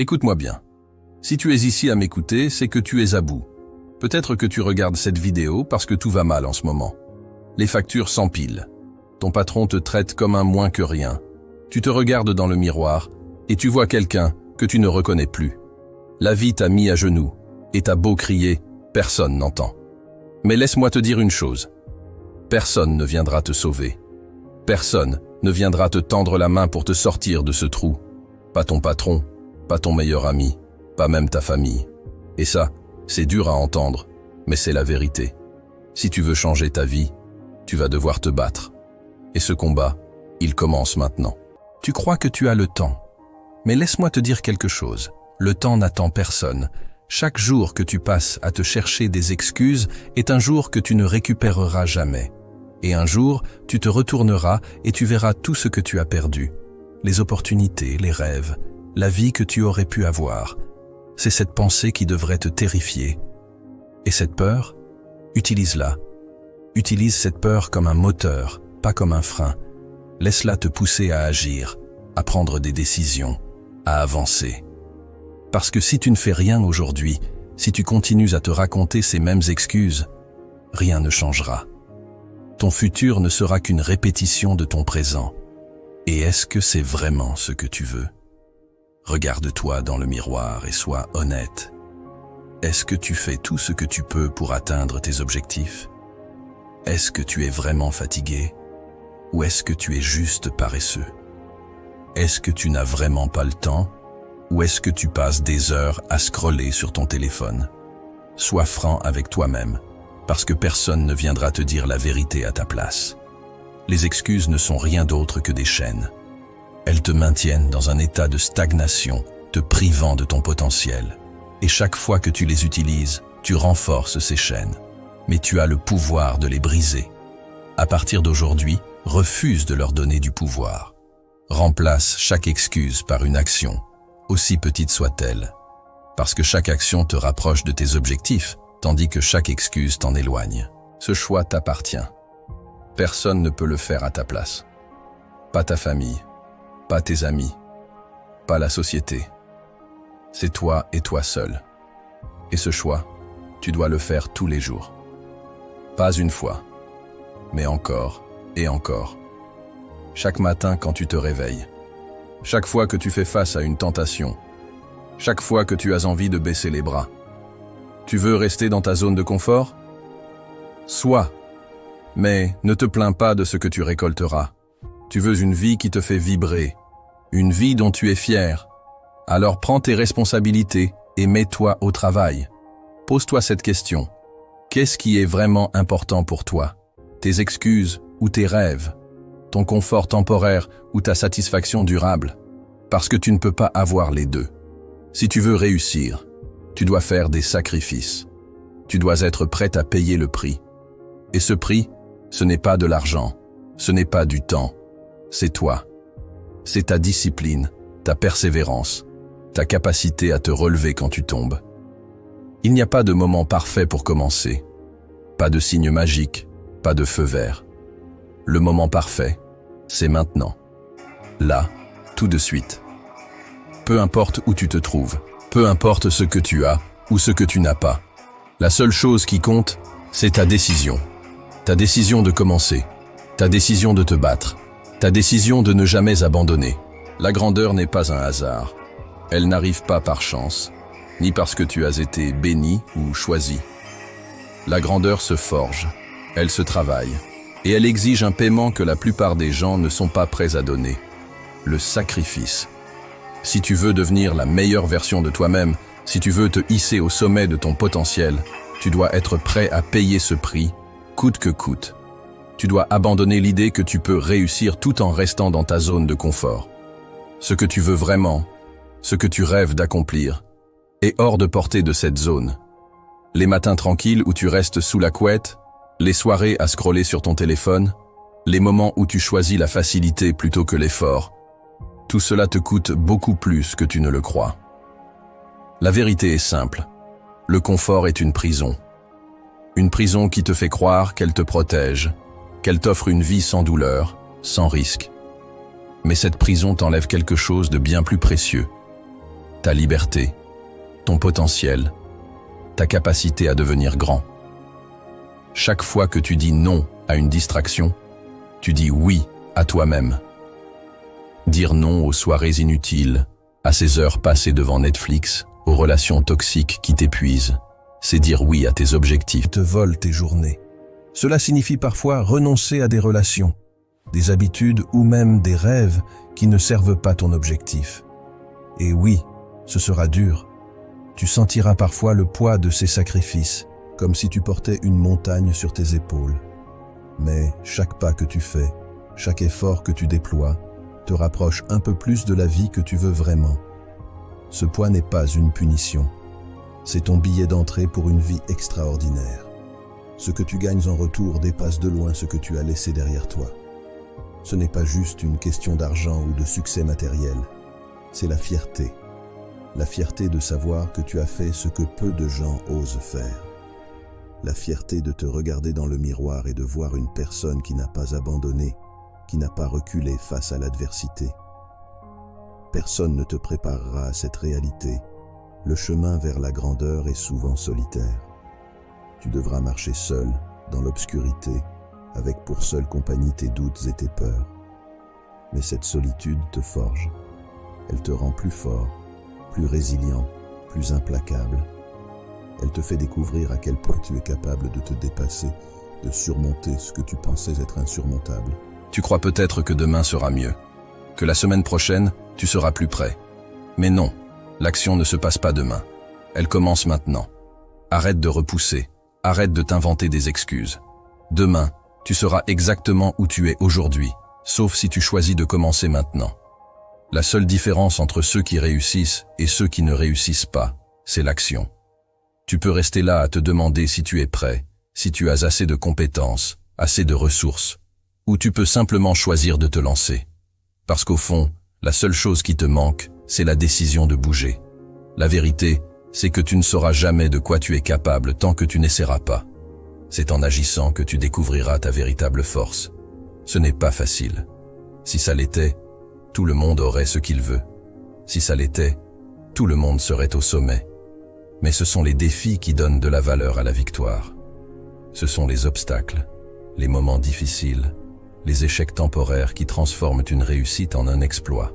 Écoute-moi bien. Si tu es ici à m'écouter, c'est que tu es à bout. Peut-être que tu regardes cette vidéo parce que tout va mal en ce moment. Les factures s'empilent. Ton patron te traite comme un moins que rien. Tu te regardes dans le miroir et tu vois quelqu'un que tu ne reconnais plus. La vie t'a mis à genoux et t'as beau crier, personne n'entend. Mais laisse-moi te dire une chose. Personne ne viendra te sauver. Personne ne viendra te tendre la main pour te sortir de ce trou. Pas ton patron, pas ton meilleur ami, pas même ta famille. Et ça, c'est dur à entendre, mais c'est la vérité. Si tu veux changer ta vie, tu vas devoir te battre. Et ce combat, il commence maintenant. Tu crois que tu as le temps. Mais laisse-moi te dire quelque chose. Le temps n'attend personne. Chaque jour que tu passes à te chercher des excuses est un jour que tu ne récupéreras jamais. Et un jour, tu te retourneras et tu verras tout ce que tu as perdu. Les opportunités, les rêves, la vie que tu aurais pu avoir. C'est cette pensée qui devrait te terrifier. Et cette peur, utilise-la. Utilise cette peur comme un moteur, pas comme un frein. Laisse-la te pousser à agir, à prendre des décisions, à avancer. Parce que si tu ne fais rien aujourd'hui, si tu continues à te raconter ces mêmes excuses, rien ne changera. Ton futur ne sera qu'une répétition de ton présent. Et est-ce que c'est vraiment ce que tu veux? Regarde-toi dans le miroir et sois honnête. Est-ce que tu fais tout ce que tu peux pour atteindre tes objectifs? Est-ce que tu es vraiment fatigué? Ou est-ce que tu es juste paresseux? Est-ce que tu n'as vraiment pas le temps? Ou est-ce que tu passes des heures à scroller sur ton téléphone? Sois franc avec toi-même, parce que personne ne viendra te dire la vérité à ta place. Les excuses ne sont rien d'autre que des chaînes. Elles te maintiennent dans un état de stagnation, te privant de ton potentiel. Et chaque fois que tu les utilises, tu renforces ces chaînes. Mais tu as le pouvoir de les briser. À partir d'aujourd'hui, refuse de leur donner du pouvoir. Remplace chaque excuse par une action, aussi petite soit-elle. Parce que chaque action te rapproche de tes objectifs, tandis que chaque excuse t'en éloigne. Ce choix t'appartient. Personne ne peut le faire à ta place. Pas ta famille, pas tes amis, pas la société. C'est toi et toi seul. Et ce choix, tu dois le faire tous les jours. Pas une fois, mais encore et encore. Chaque matin quand tu te réveilles. Chaque fois que tu fais face à une tentation. Chaque fois que tu as envie de baisser les bras. Tu veux rester dans ta zone de confort? Sois. Mais ne te plains pas de ce que tu récolteras. Tu veux une vie qui te fait vibrer, une vie dont tu es fier. Alors prends tes responsabilités et mets-toi au travail. Pose-toi cette question. Qu'est-ce qui est vraiment important pour toi? Tes excuses ou tes rêves? Ton confort temporaire ou ta satisfaction durable? Parce que tu ne peux pas avoir les deux. Si tu veux réussir, tu dois faire des sacrifices. Tu dois être prêt à payer le prix. Et ce prix, ce n'est pas de l'argent, ce n'est pas du temps, c'est toi. C'est ta discipline, ta persévérance, ta capacité à te relever quand tu tombes. Il n'y a pas de moment parfait pour commencer, pas de signe magique, pas de feu vert. Le moment parfait, c'est maintenant, là, tout de suite. Peu importe où tu te trouves, peu importe ce que tu as ou ce que tu n'as pas. La seule chose qui compte, c'est ta décision. Ta décision de commencer, ta décision de te battre, ta décision de ne jamais abandonner. La grandeur n'est pas un hasard. Elle n'arrive pas par chance, ni parce que tu as été béni ou choisi. La grandeur se forge, elle se travaille, et elle exige un paiement que la plupart des gens ne sont pas prêts à donner. Le sacrifice. Si tu veux devenir la meilleure version de toi-même, si tu veux te hisser au sommet de ton potentiel, tu dois être prêt à payer ce prix, coûte que coûte. Tu dois abandonner l'idée que tu peux réussir tout en restant dans ta zone de confort. Ce que tu veux vraiment, ce que tu rêves d'accomplir, est hors de portée de cette zone. Les matins tranquilles où tu restes sous la couette, les soirées à scroller sur ton téléphone, les moments où tu choisis la facilité plutôt que l'effort, tout cela te coûte beaucoup plus que tu ne le crois. La vérité est simple. Le confort est une prison. Une prison qui te fait croire qu'elle te protège, qu'elle t'offre une vie sans douleur, sans risque. Mais cette prison t'enlève quelque chose de bien plus précieux. ta liberté, ton potentiel, ta capacité à devenir grand. Chaque fois que tu dis non à une distraction, tu dis oui à toi-même. Dire non aux soirées inutiles, à ces heures passées devant Netflix, aux relations toxiques qui t'épuisent, c'est dire oui à tes objectifs. Te volent tes journées. Cela signifie parfois renoncer à des relations, des habitudes ou même des rêves qui ne servent pas ton objectif. Et oui, ce sera dur. Tu sentiras parfois le poids de ces sacrifices, comme si tu portais une montagne sur tes épaules. Mais chaque pas que tu fais, chaque effort que tu déploies, te rapproche un peu plus de la vie que tu veux vraiment. Ce poids n'est pas une punition. C'est ton billet d'entrée pour une vie extraordinaire. Ce que tu gagnes en retour dépasse de loin ce que tu as laissé derrière toi. Ce n'est pas juste une question d'argent ou de succès matériel. C'est la fierté. La fierté de savoir que tu as fait ce que peu de gens osent faire. La fierté de te regarder dans le miroir et de voir une personne qui n'a pas abandonné, qui n'a pas reculé face à l'adversité. Personne ne te préparera à cette réalité. Le chemin vers la grandeur est souvent solitaire. Tu devras marcher seul, dans l'obscurité, avec pour seule compagnie tes doutes et tes peurs. Mais cette solitude te forge. Elle te rend plus fort, plus résilient, plus implacable. Elle te fait découvrir à quel point tu es capable de te dépasser, de surmonter ce que tu pensais être insurmontable. Tu crois peut-être que demain sera mieux, que la semaine prochaine, tu seras plus prêt. Mais non, l'action ne se passe pas demain. Elle commence maintenant. Arrête de repousser, arrête de t'inventer des excuses. Demain, tu seras exactement où tu es aujourd'hui, sauf si tu choisis de commencer maintenant. La seule différence entre ceux qui réussissent et ceux qui ne réussissent pas, c'est l'action. Tu peux rester là à te demander si tu es prêt, si tu as assez de compétences, assez de ressources, ou tu peux simplement choisir de te lancer. Parce qu'au fond, la seule chose qui te manque, c'est la décision de bouger. La vérité, c'est que tu ne sauras jamais de quoi tu es capable tant que tu n'essaieras pas. C'est en agissant que tu découvriras ta véritable force. Ce n'est pas facile. Si ça l'était, tout le monde aurait ce qu'il veut. Si ça l'était, tout le monde serait au sommet. Mais ce sont les défis qui donnent de la valeur à la victoire. Ce sont les obstacles, les moments difficiles, les échecs temporaires qui transforment une réussite en un exploit.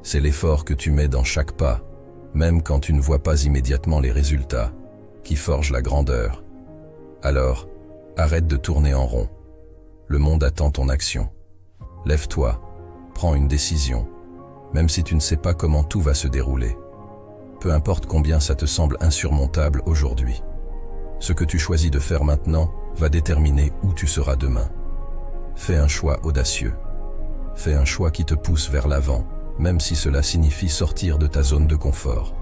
C'est l'effort que tu mets dans chaque pas, même quand tu ne vois pas immédiatement les résultats, qui forge la grandeur. Alors, arrête de tourner en rond. Le monde attend ton action. Lève-toi, prends une décision, même si tu ne sais pas comment tout va se dérouler. Peu importe combien ça te semble insurmontable aujourd'hui. Ce que tu choisis de faire maintenant va déterminer où tu seras demain. Fais un choix audacieux. Fais un choix qui te pousse vers l'avant, même si cela signifie sortir de ta zone de confort.